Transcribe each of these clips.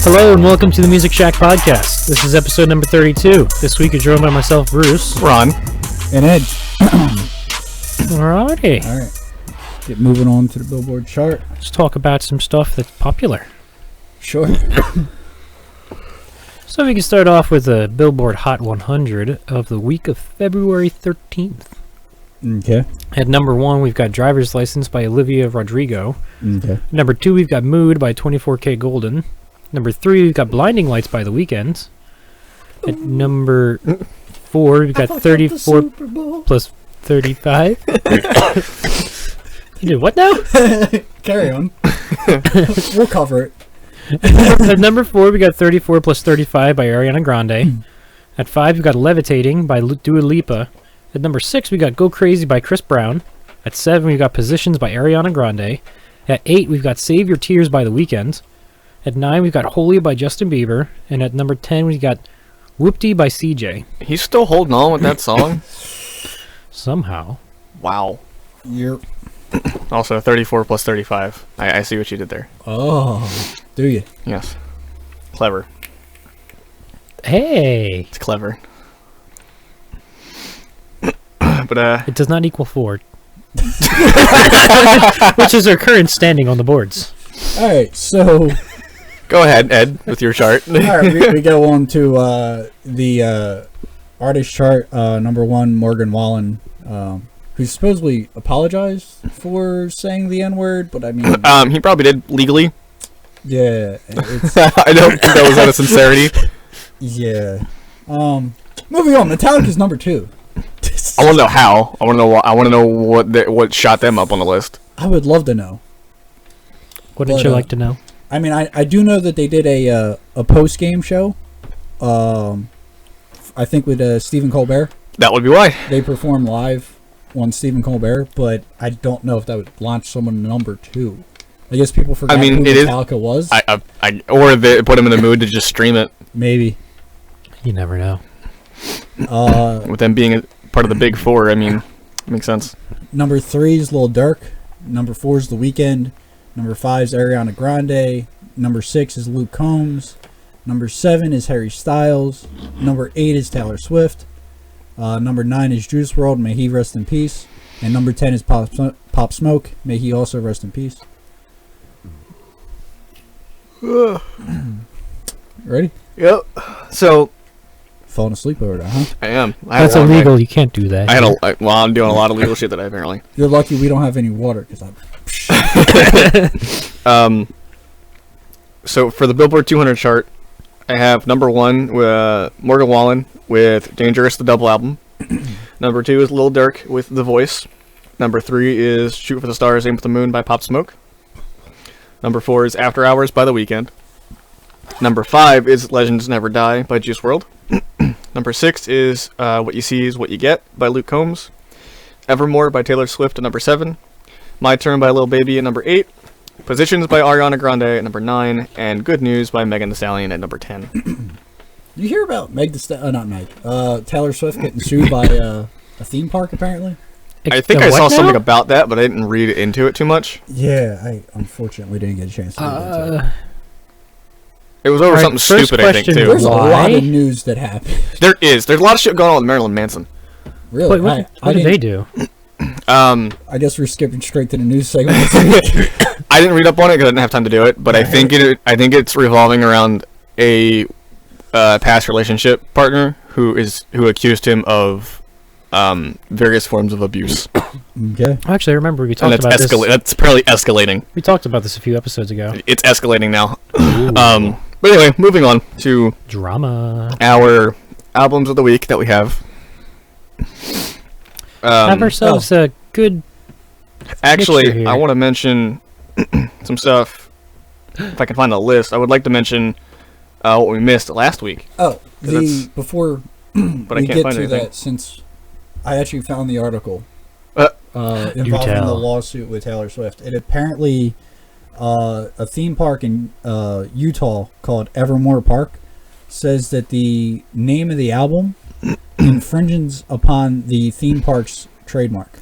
Hello and welcome to the Music Shack Podcast. This is episode number 32. This week you're joined by myself, Bruce. Ron. And Ed. Alrighty. Alright. Get moving on to the Billboard chart. Let's talk about some stuff that's popular. Sure. So we can start off with the Billboard Hot 100 of the week of February 13th. Okay. At number 1, we've got Driver's License by Olivia Rodrigo. Okay. Number 2, we've got Mood by 24K Golden. Number 3, we've got Blinding Lights by The Weeknd. At number 4, we've got 34 plus 35. You did what now? Carry on. We'll cover it. At number 4, we got 34 plus 35 by Ariana Grande. At 5, we got Levitating by Dua Lipa. At number 6, we got Go Crazy by Chris Brown. At 7, we got Positions by Ariana Grande. At 8, we've got Save Your Tears by The Weeknd. At 9, we've got Holy by Justin Bieber. And at number 10, we got Whoopty by CJ. He's still holding on with that song? Somehow. Wow. You're... Also, 34 plus 35. I see what you did there. Oh. Do you? Yes. Clever. Hey! It's clever. But, It does not equal 4. Which is our current standing on the boards. Alright, so... Go ahead, Ed, with your chart. Alright, we go on to the artist chart. Number 1, Morgan Wallen, who supposedly apologized for saying the N-word, but I mean... He probably did legally. Yeah. It's, I don't think that was out of sincerity. yeah. Moving on, Metallica's number 2. I want to know how. I want to know what shot them up on the list. I would love to know. What would you like to know? I mean, I do know that they did a post-game show. I think with Stephen Colbert. That would be why. They performed live on Stephen Colbert, but I don't know if that would launch someone to number 2. I guess people forgot who Metallica was. Or they put them in the mood to just stream it. Maybe. You never know. With them being a part of the Big Four, I mean, it makes sense. Number 3 is Lil Durk. Number 4 is The Weeknd. Number 5 is Ariana Grande. Number 6 is Luke Combs. Number 7 is Harry Styles. Number 8 is Taylor Swift. Number 9 is Juice WRLD. May he rest in peace. And number 10 is Pop Smoke. May he also rest in peace. Ready? Yep. So... Falling asleep over that, huh? I am. That's illegal. You can't do that. I'm doing a lot of legal shit today, apparently. You're lucky we don't have any water, because I'm... So for the Billboard 200 chart, I have number 1 Morgan Wallen with Dangerous, the double album. Number 2 is Lil Durk with The Voice. Number 3 is Shoot for the Stars, Aim for the Moon by Pop Smoke. Number 4 is After Hours by The Weeknd. Number 5 is Legends Never Die by Juice WRLD. Number 6 is What You See Is What You Get by Luke Combs. Evermore by Taylor Swift at number 7. My Turn by Lil Baby at number 8. Positions by Ariana Grande at number 9. And Good News by Megan Thee Stallion at number 10. You hear about Taylor Swift getting sued by a theme park, apparently? I think I saw something about that, but I didn't read into it too much. Yeah, I unfortunately didn't get a chance to read into it. It was over something stupid, I think, too. There's a lot of news that happened. There's a lot of shit going on with Marilyn Manson. Really? Wait, what did they do? I guess we're skipping straight to the news segment. I didn't read up on it because I didn't have time to do it, but I think it's revolving around a past relationship partner who accused him of various forms of abuse. Okay. Actually, I remember we talked about this. That's apparently escalating. We talked about this a few episodes ago. It's escalating now. But anyway, moving on to drama. Our albums of the week that we have. Have ourselves a good. Actually, I want to mention some stuff. If I can find the list, I would like to mention what we missed last week. Oh, before but I can't get find to anything. that, since I actually found the article involving the lawsuit with Taylor Swift. It apparently a theme park in Utah called Evermore Park says that the name of the album infringes upon the theme park's trademark.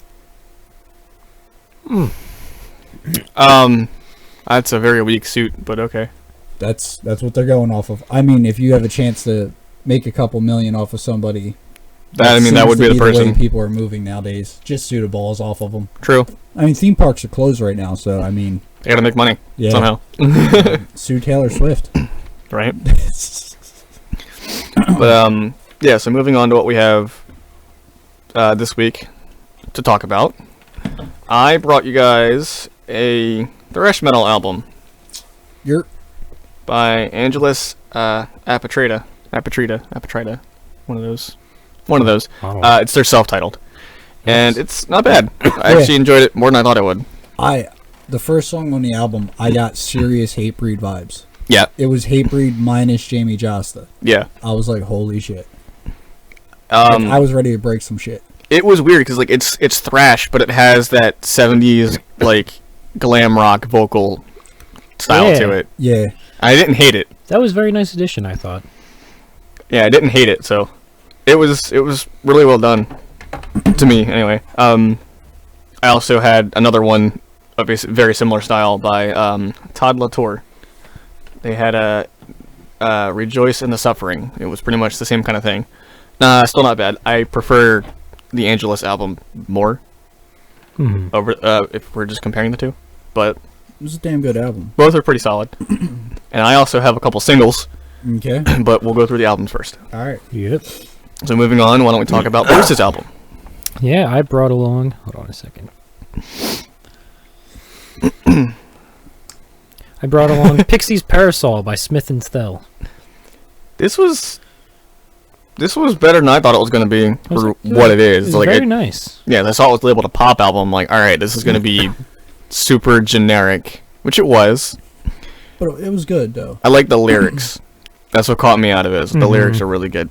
That's a very weak suit, but okay. That's what they're going off of. I mean, if you have a chance to make a couple million off of somebody, That seems would to be the way person. people are moving nowadays. Just shoot a balls off of them. True. I mean, theme parks are closed right now, so I mean, They gotta make money yeah. somehow, Sue Taylor Swift. right? But yeah. So moving on to what we have this week to talk about, I brought you guys a thrash metal album You're by Angelus Apatrida. One of those. Oh. It's their self-titled, and it's not bad. I actually enjoyed it more than I thought I would. The first song on the album, I got serious Hatebreed vibes. Yeah, It was Hatebreed minus Jamie Josta. yeah. I was like, holy shit. Like, I was ready to break some shit. It was weird because like it's thrash, but it has that 70s like glam rock vocal style to Yeah. it. Yeah. I didn't hate it. That was a very nice addition, I thought. Yeah, I didn't hate it. So it was really well done to me. Anyway, I also had another one of a very similar style by Todd Latour. They had a Rejoice in the Suffering. It was pretty much the same kind of thing. Still not bad. I prefer the Angelus album more over if we're just comparing the two, but It was a damn good album. both are pretty solid. And I also have a couple singles, Okay. but we'll go through the albums first. All right. Yep. So moving on, why don't we talk about Bruce's album? Yeah, I brought along. Hold on a second. I brought along Pixie's Parasol by Smith and Thell. This was better than I thought it was going to be for what it is. It's Like, very nice. yeah, I saw it was labeled a pop album. I'm like, all right, this is going to be super generic, which it was. But it was good, though. I like the lyrics. That's what caught me out of it. Is the lyrics are really good.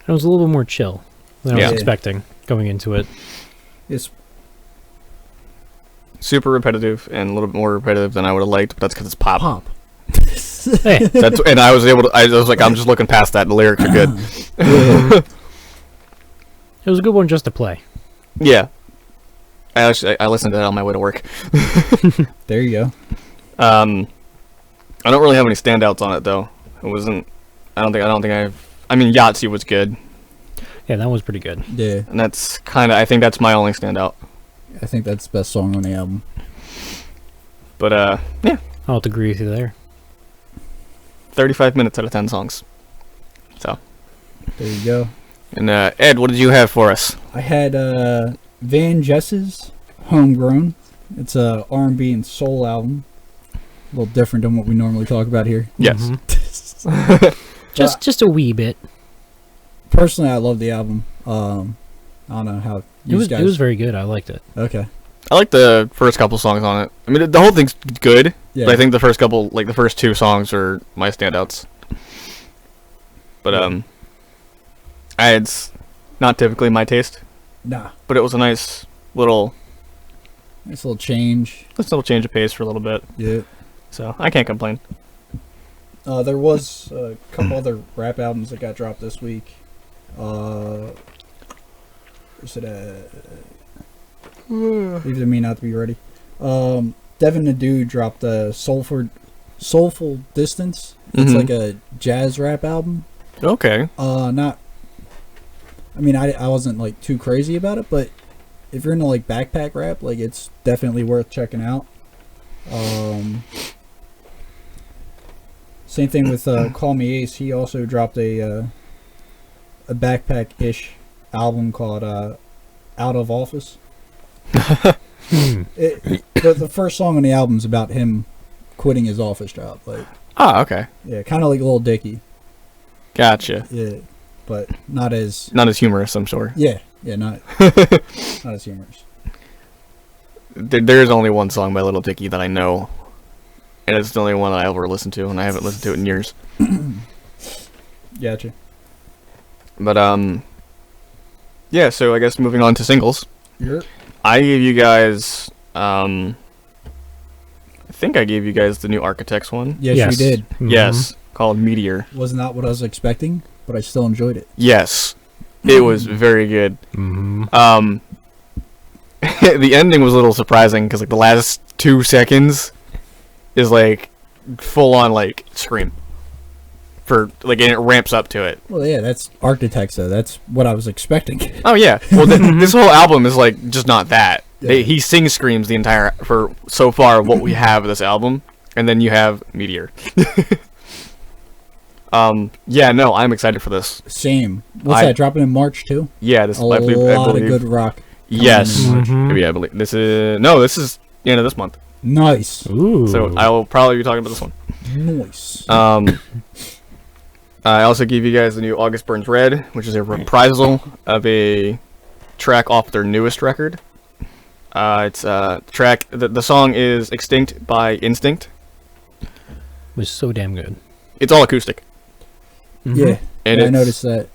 It was a little bit more chill than I Yeah. was expecting going into it. It's Super repetitive and a little bit more repetitive than I would have liked, but that's because it's pop. pop. Hey, And I was able to. I was like, I'm just looking past that. The lyrics are good. it was a good one just to play. Yeah. I listened to that on my way to work. There you go. I don't really have any standouts on it though. It wasn't. I don't think I've. I mean, Yahtzee was good, Yeah, that was pretty good. Yeah. and that's kind of. I think that's my only standout. I think that's the best song on the album. But yeah, I'll have to agree with you there. 35 minutes out of 10 songs. So, There you go. and Ed, what did you have for us? I had Van Jess's Homegrown. It's a R&B and soul album. A little different than what we normally talk about here. Yes. Mhm. Just a wee bit. Personally, I love the album. I don't know how you guys... It was very good. I liked it. Okay. I like the first couple songs on it. I mean, the whole thing's good, Yeah. but I think the first couple, like the first two songs, are my standouts. But it's not typically my taste, Nah. but it was a nice little change. change of pace for a little bit. Yeah. So I can't complain. There was a couple other rap albums that got dropped this week. Where's it at? Leaves it me not to be ready. Devin the Dude dropped a Soulful Distance. It's Mhm. like a jazz rap album. Okay. Not. I mean, I wasn't like too crazy about it, but if you're into like backpack rap, like it's definitely worth checking out. Same thing with Call Me Ace. He also dropped a backpack-ish album called Out of Office. The first song on the album is about him quitting his office job. Like, Okay. yeah, kind of like Lil Dicky. Gotcha. Yeah, but not as Not as humorous, I'm sure. not not as humorous. There's only one song by Little Dicky that I know, and it's the only one that I ever listened to, and I haven't listened to it in years. Gotcha. But yeah. So I guess moving on to singles, Yep. I gave you guys I think I gave you guys the new Architects one. Yes, you did. Mhm. Yes, called Meteor. Was not what I was expecting, but I still enjoyed it. Yes, it was very good. Mhm. The ending was a little surprising because like the last 2 seconds is like full on like scream. And it ramps up to it. Well, yeah, that's Architects, though. That's what I was expecting. Oh yeah. Well, this whole album is like just not that. Yeah. He sings screams the entire for so far what we have of this album, and then you have Meteor. Yeah, no, I'm excited for this. Same. What's that, dropping in March, too? Yeah, this A lot of good rock. Yes. coming in March. Maybe I believe this is the end of this month. Nice. Ooh. So I will probably be talking about this one. Nice. I also gave you guys the new August Burns Red, which is a reprisal of a track off their newest record. It's track. The song is "Extinct" by Instinct. Was so damn good. It's all acoustic. Yeah, And I noticed that.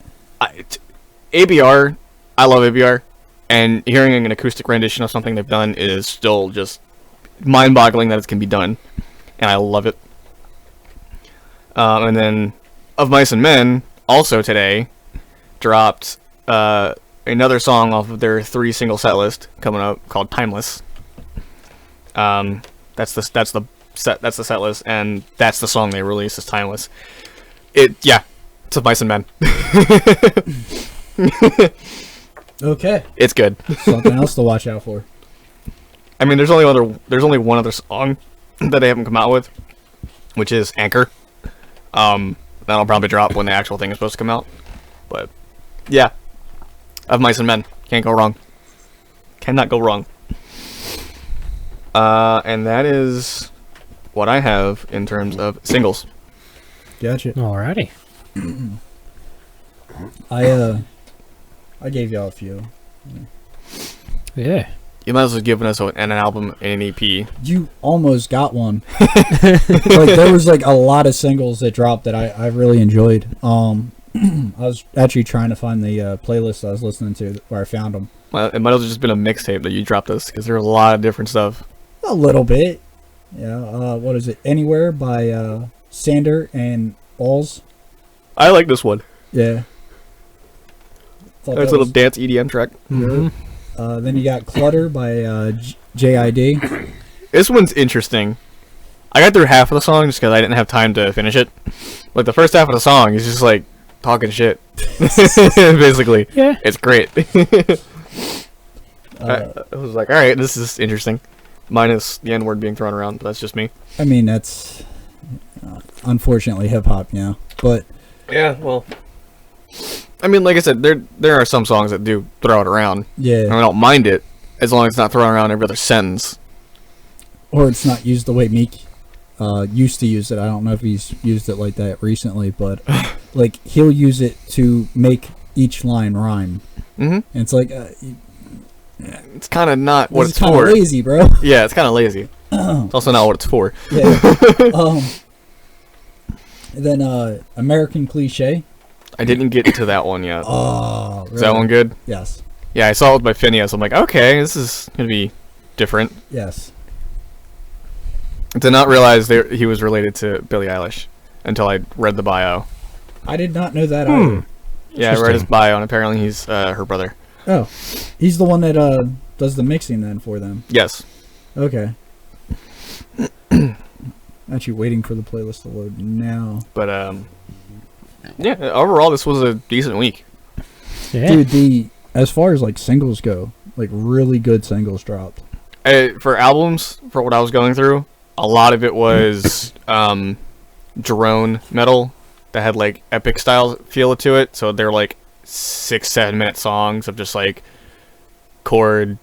ABR. I love ABR, and hearing an acoustic rendition of something they've done is still just mind-boggling that it can be done, and I love it. And then Of Mice and Men also today dropped another song off of their 3 single set list coming up called Timeless. That's the set list, and that's the song they released is Timeless. It's Of Mice and Men. Okay. It's good. Something else to watch out for. I mean, there's only one other song that they haven't come out with, which is Anchor. That'll probably drop when the actual thing is supposed to come out. But yeah, Of Mice and Men, can't go wrong. Cannot go wrong. And that is what I have in terms of singles. Gotcha. Alrighty. I gave y'all a few. Yeah. You might as well have given us an album and an EP. You almost got one. There was like a lot of singles that dropped that I really enjoyed. I was actually trying to find the playlist I was listening to where I found them. Well, it might have just been a mixtape that you dropped us, because there are a lot of different stuff. A little bit. Yeah. What is it? Anywhere by Sander and Alls. I like this one. Yeah. Thought Nice that little was- dance EDM track. Mhm. Then you got Clutter by JID. This one's interesting. I got through half of the song just because I didn't have time to finish it. Like, the first half of the song is just, like, talking shit. Basically. Yeah. It's great. I was like, alright, this is interesting. Minus the N-word being thrown around, but that's just me. I mean, that's unfortunately hip-hop, But Yeah, well... I mean, like I said, there are some songs that do throw it around. yeah. And I don't mind it, as long as it's not thrown around every other sentence. Or it's not used the way Meek used to use it. I don't know if he's used it like that recently, but like he'll use it to make each line rhyme. Mm-hmm. And it's like It's kind of not what it's kind of for. lazy, bro. Yeah, it's kind of lazy. It's also not what it's for. Yeah. Then American Cliche. I didn't get to that one yet. Oh, really? Is that one good? Yes. Yeah, I saw it with my Phineas. I'm like, okay, this is gonna be different. Yes. Did not realize he was related to Billie Eilish until I read the bio. I did not know that either. Yeah, I read his bio, and apparently he's her brother. Oh, he's the one that does the mixing then for them. Yes. Okay. Actually waiting for the playlist to load now. But yeah. Overall, this was a decent week. Yeah. Dude, as far as like singles go, like really good singles dropped. For albums, for what I was going through, a lot of it was drone metal that had like epic style feel to it. So they're like 6-7 minute songs of just like chord,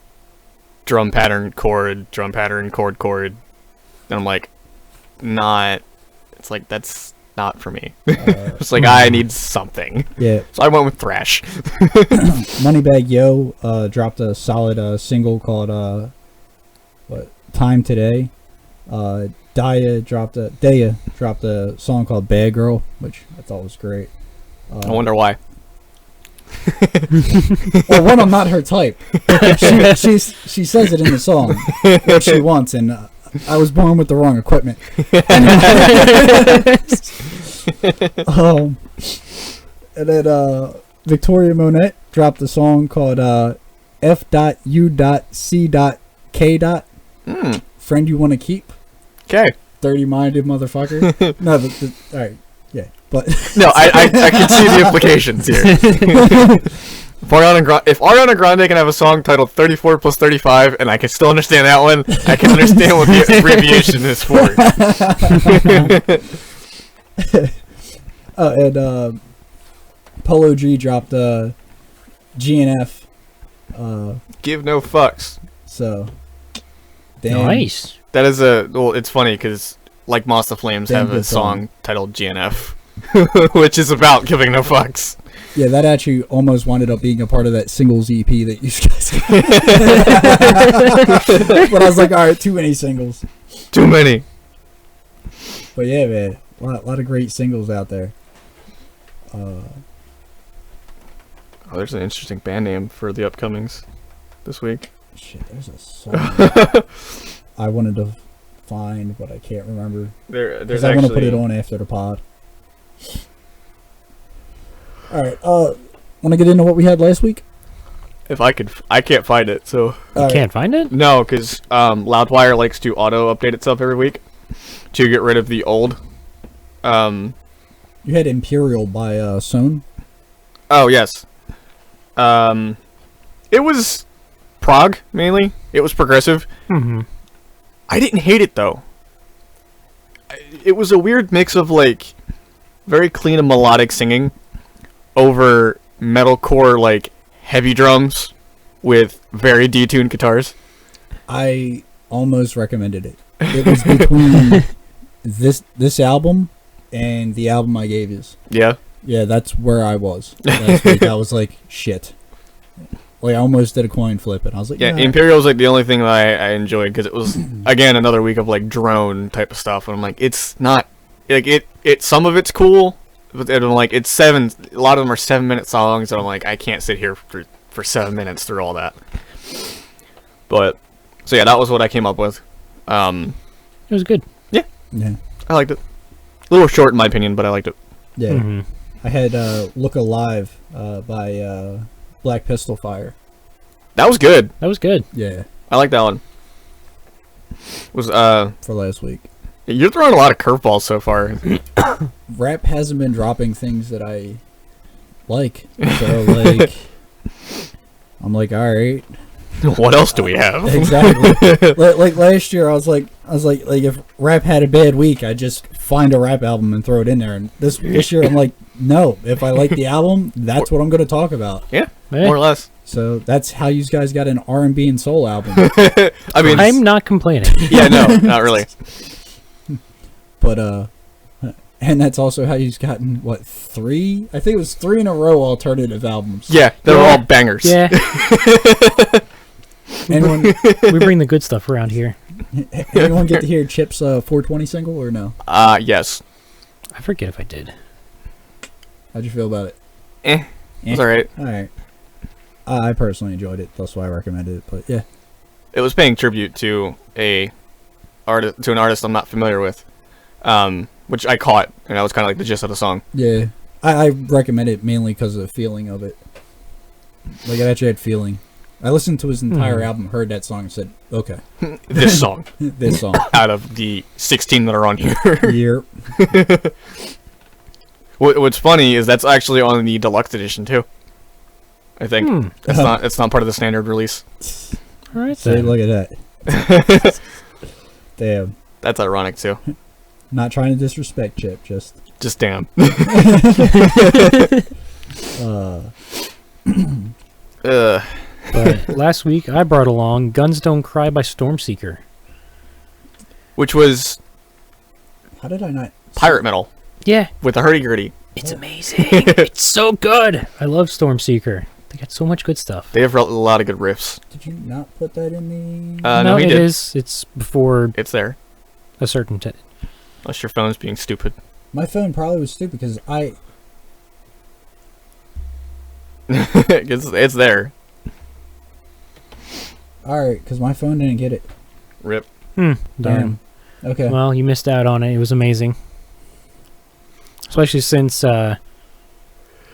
drum pattern, chord, drum pattern, chord, chord. And I'm like, it's like, that's not for me. It's like, I need something. Yeah. So I went with thrash. Moneybagg Yo dropped a solid single called Time Today. Daya dropped a song called Bad Girl, which I thought was great. I wonder why. Well, one, I'm not her type. She says it in the song what she wants, and I was born with the wrong equipment. And then Victoria Monette dropped a song called F.U.C.K. Friend You Want to Keep. Okay. dirty-minded motherfucker. No, all right, yeah, but No, I can see the implications here. If Ariana Grande can have a song titled 34 plus 35, and I can still understand that one, I can understand what the abbreviation is for. And Polo G dropped GNF. Give no fucks. So, damn. Nice. That is it's funny because like Moss the Flames Damn have a good song titled GNF, which is about giving no fucks. Yeah, that actually almost wound up being a part of that singles EP that you guys got. But I was like, all right, too many singles. Too many. But yeah, man, a lot of great singles out there. Oh, there's an interesting band name for the upcomings this week. Shit, there's a song I wanted to find, but I can't remember. There's Because I want to put it on after the pod. Alright, want to get into what we had last week? If I can't find it, so. All right. Can't find it? No, because Loudwire likes to auto-update itself every week to get rid of the old. You had Imperial by Sohn. Oh, yes. It was prog, mainly. It was progressive. Mm-hmm. I didn't hate it, though. It was a weird mix of, like, very clean and melodic singing over metalcore, like, heavy drums with very detuned guitars. I almost recommended it. It was between this album and the album I gave you. Yeah. Yeah, that's where I was last week. I was like, shit. Like, I almost did a coin flip, and I was like, Yeah, yeah. Imperial was, like, the only thing that I enjoyed, because it was, again, another week of, like, drone type of stuff, and I'm like, it's not, like, some of it's cool, but I'm like, a lot of them are 7-minute songs, and I'm like, I can't sit here for 7 minutes through all that. But, so yeah, that was what I came up with. It was good. Yeah. I liked it. A little short in my opinion, but I liked it. Yeah. Mm-hmm. I had Look Alive by Black Pistol Fire. That was good. That was good. Yeah, I like that one. Was for last week. You're throwing a lot of curveballs so far. Rap hasn't been dropping things that I like. So, like, I'm like, all right. What else do we have? Exactly. like last year, I was like, if rap had a bad week, I'd just find a rap album and throw it in there. And this year, I'm like, no. If I like the album, that's what I'm going to talk about. Yeah, Eh. more or less. So that's how you guys got an R&B and soul album. I mean, I'm not complaining. yeah, no, not really. But and that's also how you've gotten what 3? I think it was 3 in a row alternative albums. Yeah, they're all bangers. Yeah, Anyone, we bring the good stuff around here. anyone get to hear Chip's 420 single or no? Yes. I forget if I did. How'd you feel about it? It's alright. All right. I personally enjoyed it. That's why I recommended it. But yeah, It was paying tribute to an artist I'm not familiar with, which I caught, and that was kind of like the gist of the song. yeah. I recommend it mainly because of the feeling of it. Like, I actually had feeling. I listened to his entire album, heard that song, and said, okay, This song, this song. out of the 16 that are on here. Yep. What's funny is that's actually on the deluxe edition too. I think it's not part of the standard release. All right, So then. look at that. Damn. That's ironic too. Not trying to disrespect Chip, just Just damn. But last week I brought along "Guns Don't Cry" by Stormseeker. Which was how did I not? pirate metal Yeah, with the hurdy-gurdy. it's amazing. It's so good. I love Stormseeker. They got so much good stuff. They have a lot of good riffs. Did you not put that in the? No, he it did. is. It's before It's there. a certain. Unless your phone's being stupid. My phone probably was stupid because It's there. Alright, because my phone didn't get it. Rip. Darn. Damn. Okay. Well, you missed out on it. It was amazing. Especially since a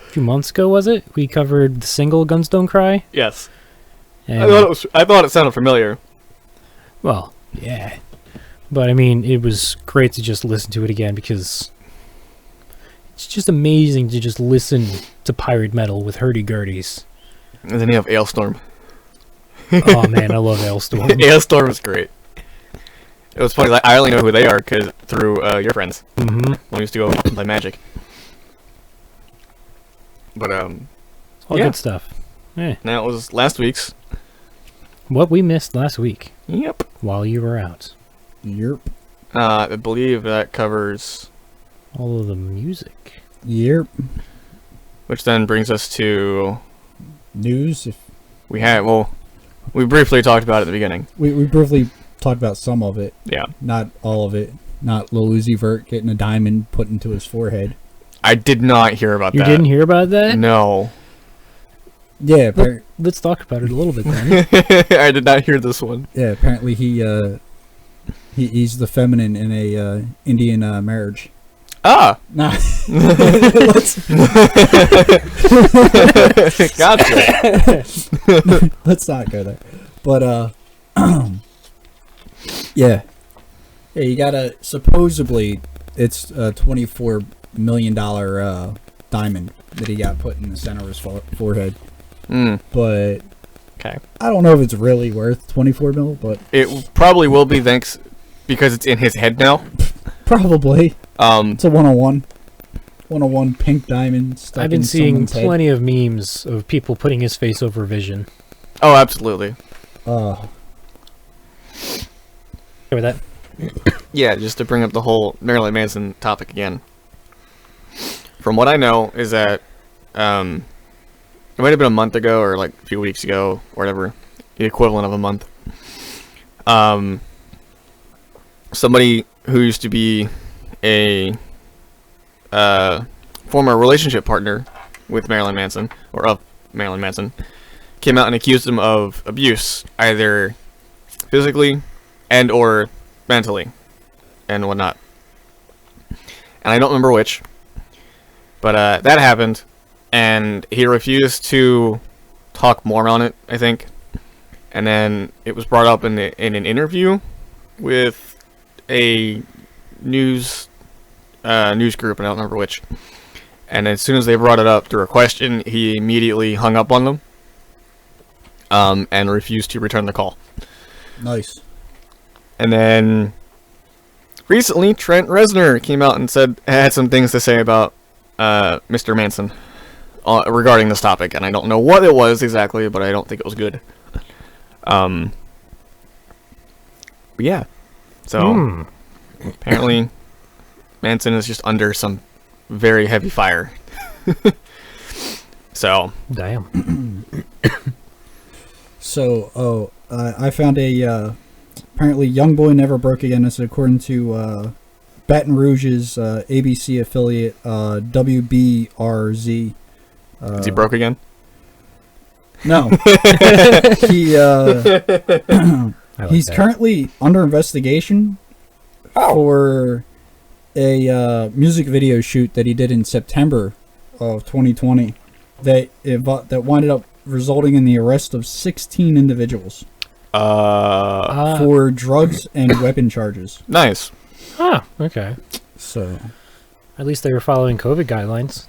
few months ago, was it? We covered the single "Guns Don't Cry." Yes. And, I thought it sounded familiar. well, yeah. But I mean, it was great to just listen to it again because it's just amazing to just listen to pirate metal with hurdy-gurdies. And then you have Ailstorm. Oh man, I love Ailstorm. Ailstorm is great. It was funny. Like, I only know who they are through your friends. Mm-hmm. When we used to go and play Magic. But All yeah. good stuff. Yeah. Now it was last week's. What we missed last week Yep. while you were out. Yep. I believe that covers, All of the music. Yep. which then brings us to News. If we briefly talked about it at the beginning. we briefly talked about some of it, Yeah. not all of it. Not Lil Uzi Vert getting a diamond put into his forehead. I did not hear about You that. didn't hear about that? No. Yeah. Let's talk about it a little bit then. I did not hear this one. Yeah. Apparently he's the feminine in a Indian marriage. Ah! Nah. Gotcha. Let's not go there. But yeah, you gotta, supposedly it's a $24 million diamond that he got put in the center of his forehead. But Okay. I don't know if it's really worth 24 mil, but It probably will be because it's in his head now. probably. It's a 101 pink diamond stuck I've been in seeing someone's head. plenty of memes of people putting his face over Vision. Oh, absolutely. Oh, Okay with that? Yeah, just to bring up the whole Marilyn Manson topic again. From what I know is that it might have been a month ago or like a few weeks ago or whatever, the equivalent of a month. Somebody who used to be a former relationship partner with Marilyn Manson, or of Marilyn Manson, came out and accused him of abuse, either physically and or mentally and whatnot. And I don't remember which, but that happened, and he refused to talk more on it, I think. And then it was brought up in an interview with a news group, and I don't remember which. And as soon as they brought it up through a question, he immediately hung up on them, and refused to return the call. nice. And then recently, Trent Reznor came out and had some things to say about Mr. Manson regarding this topic, and I don't know what it was exactly, but I don't think it was good. But yeah, so apparently Manson is just under some very heavy fire. So Damn. So, I found apparently Youngboy never broke again. This is according to Baton Rouge's ABC affiliate, WBRZ. is he broke again? No. He I like he's that. currently under investigation for a music video shoot that he did in September of 2020 that winded up resulting in the arrest of 16 individuals for drugs and weapon charges. Nice. Okay. So, At least they were following COVID guidelines.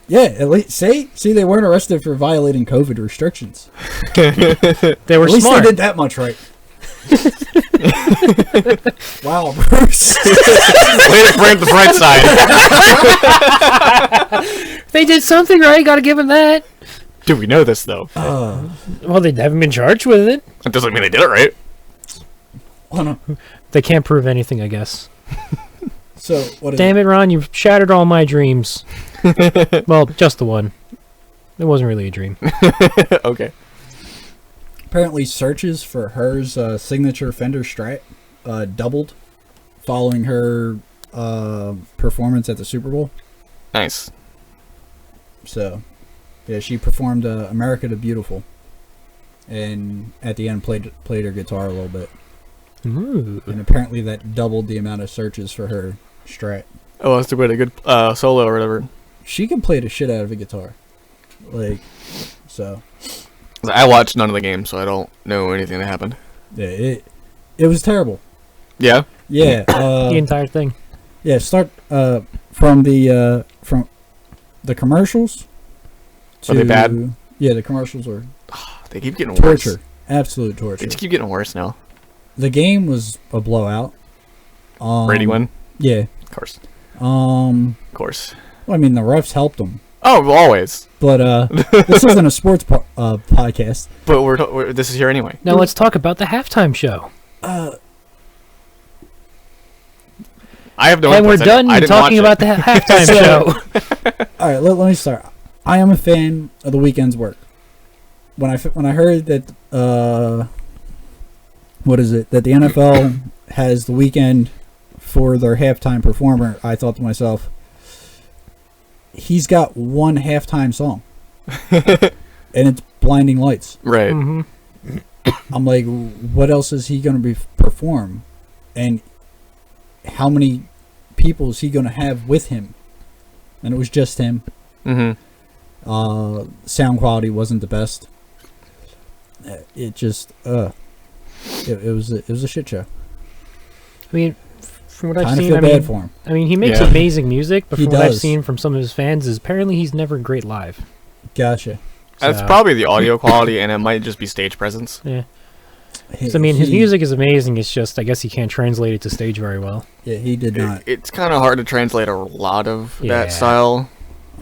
yeah, at least see they weren't arrested for violating COVID restrictions. They were At least smart. they did that much right. Wow, Bruce. Way to bring the bright side. They did something right. Got to give them that. Do we know this though? Well, they haven't been charged with it. That doesn't mean they did it right. Oh, no. They can't prove anything, I guess. So, what is Damn it, Ron! You've shattered all my dreams. Well, just the one. It wasn't really a dream. Okay. Apparently, searches for her's signature Fender Strat doubled following her performance at the Super Bowl. Nice. So, yeah, she performed "America the Beautiful," and at the end played her guitar a little bit. Ooh. And apparently, that doubled the amount of searches for her Strat. Oh, that's a good solo or whatever. She can play the shit out of a guitar, like so. I watched none of the games, so I don't know anything that happened. Yeah, it was terrible. Yeah. Yeah. The entire thing. Yeah. Start from the commercials. Are they bad? Yeah, the commercials are They keep getting torture. worse. Absolute They torture. just keep getting worse now. The game was a blowout. Brady win? Yeah. Of course. Well, Of course. I mean, the refs helped them. Oh, always. But this isn't a sports podcast. But this is here anyway. Now let's talk about the halftime show. I have no And we're input. done I didn't talking watch about the halftime show. All right, let me start. I am a fan of the weekend's work. When I heard that that the NFL has the weekend for their halftime performer, I thought to myself, he's got one halftime song, and it's Blinding Lights. Right. Mhm. I'm like, what else is he going to perform, and how many people is he going to have with him? And it was just him. Mm-hmm. Sound quality wasn't the best. It just it was a shit show. I mean, from what I've Kind of seen, feel bad for him. I mean, he makes Yeah. amazing music, but He from what I've does. seen from some of his fans, is apparently he's never great live. Gotcha. That's So- probably the audio quality, and it might just be stage presence. Yeah. So, I mean, his music is amazing. It's just, I guess he can't translate it to stage very well. Yeah, he did not. It's kind of hard to translate a lot of Yeah. that style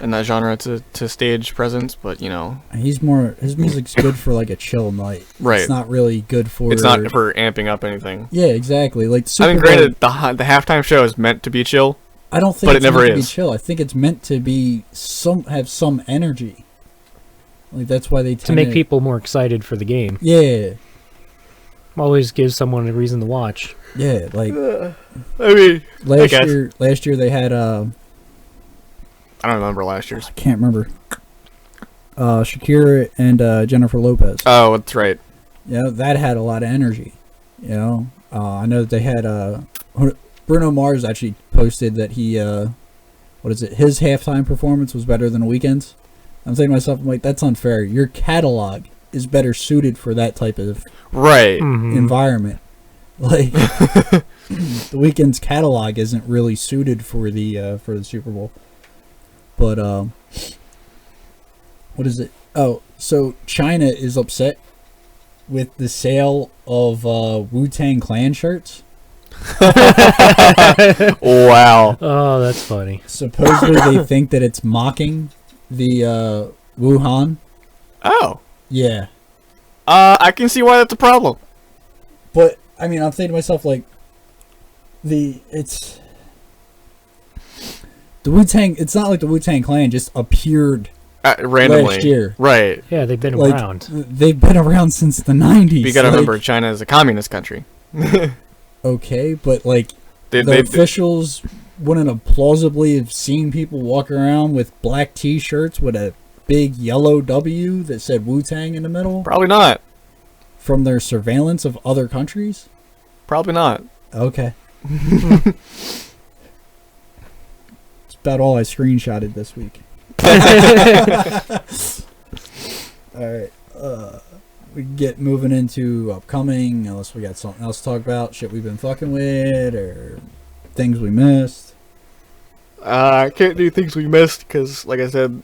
and that genre to stage presence, but you know, His music's good for like a chill night. Right. It's not really good for. it's not for amping up anything. Yeah, exactly. Like the I Super mean, Bowl, granted, the halftime show is meant to be chill. I don't think but it's it never meant to be is. chill. I think it's meant to be have some energy. Like that's why they tend To make people more excited for the game. Yeah, Always gives someone a reason to watch. yeah. Like I mean, last guess. year they had I don't remember last year's. I can't remember. Shakira and Jennifer Lopez. Oh, that's right. Yeah, that had a lot of energy. You know, I know that they had Bruno Mars actually posted that he his halftime performance was better than the Weeknd's. I'm saying to myself, I'm like, that's unfair. Your catalog is better suited for that type of Right. Mhm. environment. Like the Weeknd's catalog isn't really suited for the Super Bowl. But what is it? Oh, so China is upset with the sale of Wu-Tang Clan shirts. Wow. Oh, that's funny. Supposedly they think that it's mocking the Wuhan. Oh. Yeah. I can see why that's a problem. But I mean, I'm thinking to myself like it's the Wu-Tang. It's not like the Wu-Tang Clan just appeared Randomly. last year. Right. Yeah, they've been Like, around. they've been around since the 90s. You gotta like, remember, China is a communist country. Okay, but like They, the they, officials wouldn't have plausibly have seen people walk around with black T-shirts with a big yellow W that said Wu-Tang in the middle probably not. from their surveillance of other countries. Probably not. Okay. It's about all I screenshotted this week. Alright. We can get moving into upcoming, unless we got something else to talk about. Shit we've been fucking with, or things we missed. I can't do things we missed because, like I said,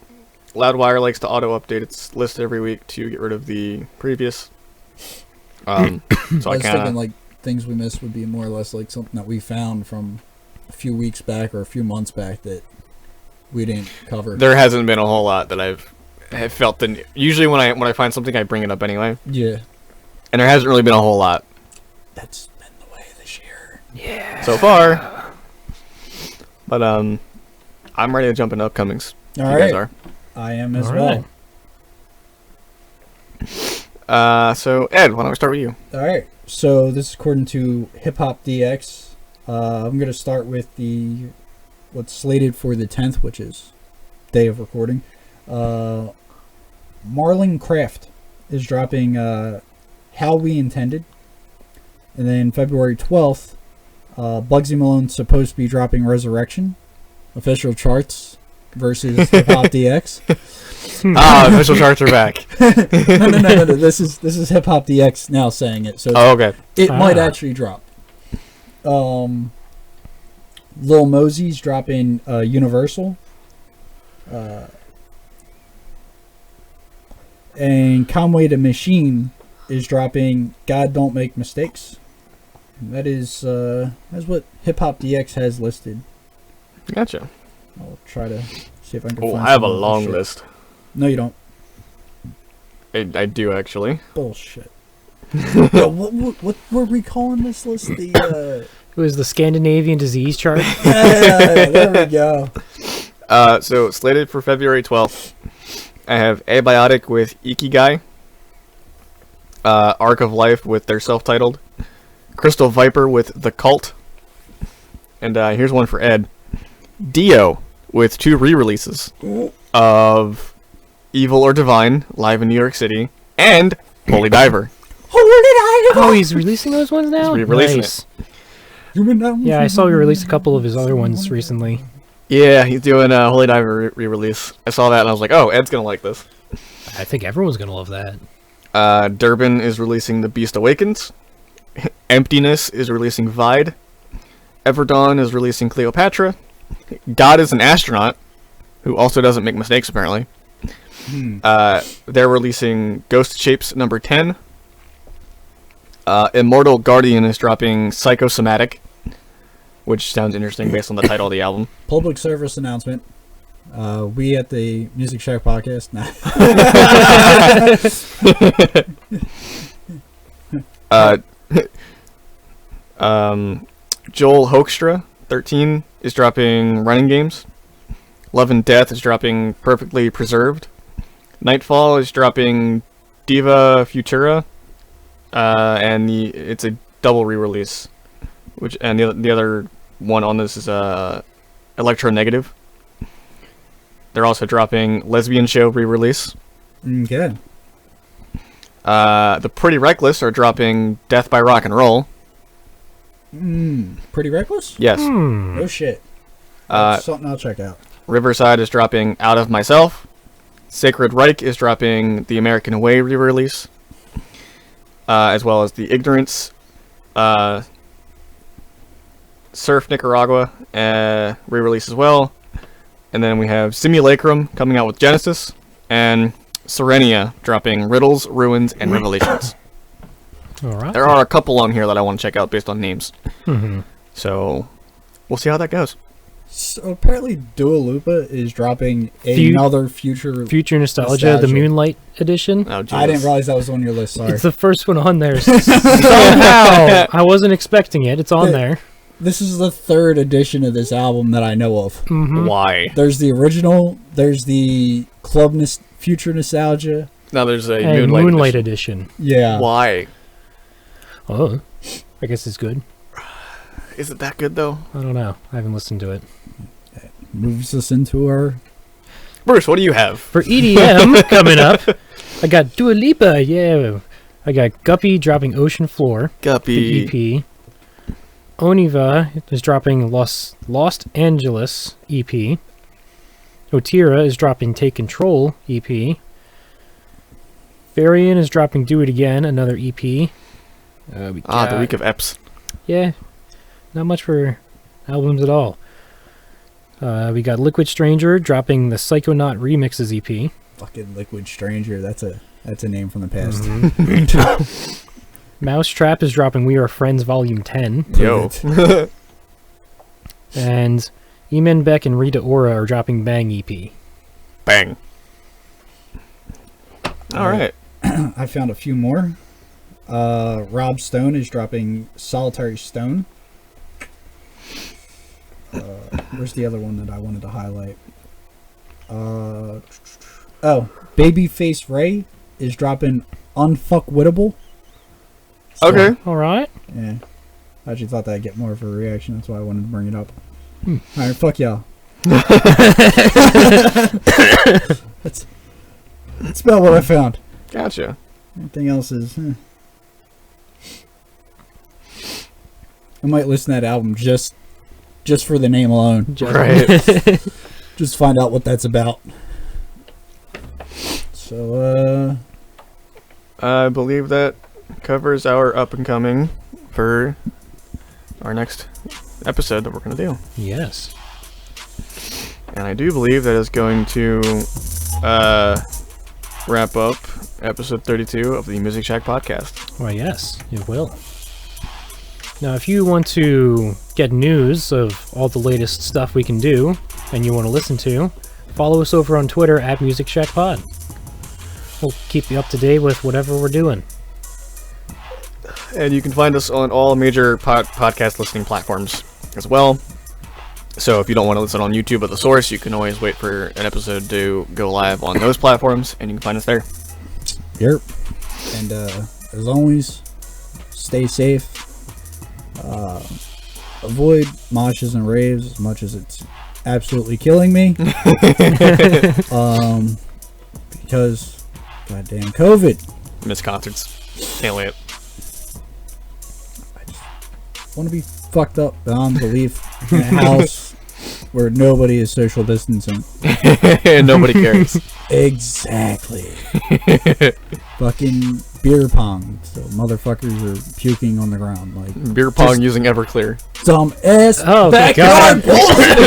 Loudwire likes to auto-update its list every week to get rid of the previous. So I I was kind thinking of... like things we missed would be more or less like something that we found from a few weeks back or a few months back that we didn't cover. There hasn't been a whole lot that have felt the... Usually when I find something, I bring it up anyway. Yeah. And there hasn't really been a whole lot That's been the way this year. Yeah. so far. But, I'm ready to jump into upcomings. All You right. guys are. I am as All well. right. So, Ed, why don't we start with you? All right. So this is according to Hip Hop DX. I'm going to start with what's slated for the 10th, which is day of recording. Marlon Craft is dropping How We Intended. And then February 12th, Bugsy Malone's supposed to be dropping Resurrection. Official charts versus Hip Hop DX. Official charts are back. No. This is Hip Hop DX now saying it. So Oh, okay. it might Ah. actually drop. Lil Mosey's dropping Universal. And Conway the Machine is dropping God Don't Make Mistakes. And that is that's what Hip Hop DX has listed. Gotcha. I'll try to see if I can Oh, find I have a some other long shit. list. No, you don't. I do actually. Bullshit. Yo, what were we calling this list? The It was the Scandinavian disease chart. yeah, there we go. So slated for February 12th, I have Abiotic with Ikigai, Arc of Life with their self-titled, Crystal Viper with The Cult, and here's one for Ed, Dio with 2 re-releases of Evil or Divine, live in New York City, and Holy Diver. Oh, he's releasing those ones now? He's re-releasing Nice. Yeah, I saw he released a couple of his other ones recently. Yeah, he's doing a Holy Diver re-release. I saw that and I was like, oh, Ed's gonna like this. I think everyone's going to love that. Durban is releasing The Beast Awakens. Emptiness is releasing Vide. Everdawn is releasing Cleopatra. God is an Astronaut, who also doesn't make mistakes apparently. They're releasing Ghost Shapes number 10. Immortal Guardian is dropping Psychosomatic, which sounds interesting based on the title of the album. Public service announcement. We at the Music Shack podcast. Nah. Joel Hoekstra, 13, is dropping Running Games. Love and Death is dropping Perfectly Preserved. Nightfall is dropping Diva Futura, and it's a double re-release. And the other one on this is Electronegative. They're also dropping Lesbian Show re-release. Okay. The Pretty Reckless are dropping Death by Rock and Roll. Pretty Reckless? Yes. Oh shit. That's something I'll check out. Riverside is dropping Out of Myself. Sacred Reich is dropping The American Way re-release. As well as The Ignorance. Surf Nicaragua re-release as well. And then we have Simulacrum coming out with Genesis. And Serenia dropping Riddles, Ruins, and Revelations. All right. There are a couple on here that I want to check out based on names. Mm-hmm. So we'll see how that goes. So apparently Dua Lipa is dropping another future Nostalgia, the Moonlight edition. Oh, I didn't realize that was on your list, sorry. It's the first one on there. Somehow. I wasn't expecting it. It's on there. This is the 3rd edition of this album that I know of. Mm-hmm. Why? There's the original, there's the Future Nostalgia. Now there's a And Moonlight edition. Yeah. Why? Oh, I guess it's good. Is it that good though? I don't know. I haven't listened to it. Moves us into our... Bruce, what do you have? For EDM coming up, I got Dua Lipa, yeah. I got Guppy dropping Ocean Floor, Guppy. the EP. Oniva is dropping Lost Angeles EP. Otira is dropping Take Control EP. Varian is dropping Do It Again, another EP. The week of Eps. Yeah, not much for albums at all. We got Liquid Stranger dropping the Psychonaut Remixes EP. Fucking Liquid Stranger, that's a name from the past. Mm-hmm. Mousetrap is dropping We Are Friends Volume 10. Yo. And Eamon Beck and Rita Ora are dropping Bang EP. Bang. All right. I found a few more. Rob Stone is dropping Solitary Stone. Where's the other one that I wanted to highlight? Babyface Ray is dropping Unfuckwittable. Okay. All right. Yeah. I actually thought that'd get more of a reaction. That's why I wanted to bring it up. Alright, fuck y'all. That's about what I found. Gotcha. Everything else is... I might listen to that album just for the name alone. Right. Just find out what that's about. So, I believe that covers our up and coming for our next episode that we're going to do. Yes. And I do believe that is going to wrap up episode 32 of the Music Shack podcast. Why, yes, it will. Now, if you want to get news of all the latest stuff we can do, and you want to listen to, follow us over on Twitter at Music Shack Pod. We'll keep you up to date with whatever we're doing. And you can find us on all major podcast listening platforms as well. So if you don't want to listen on YouTube at the source, you can always wait for an episode to go live on those platforms, and you can find us there. Yep. And as always, stay safe. Avoid moshes and raves as much as it's absolutely killing me. Because goddamn COVID. Miss concerts. Can't wait. I just want to be fucked up beyond belief in a house where nobody is social distancing. And nobody cares. Exactly. Fucking beer pong. So motherfuckers are puking on the ground like Beer pong using Everclear. some ass God. backyard bullshit.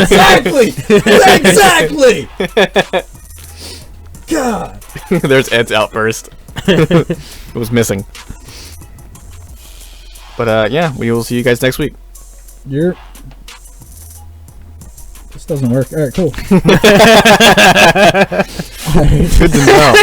Exactly. God. There's Ed's outburst. It was missing. But yeah, we will see you guys next week. This doesn't work. All right, cool. Good to know.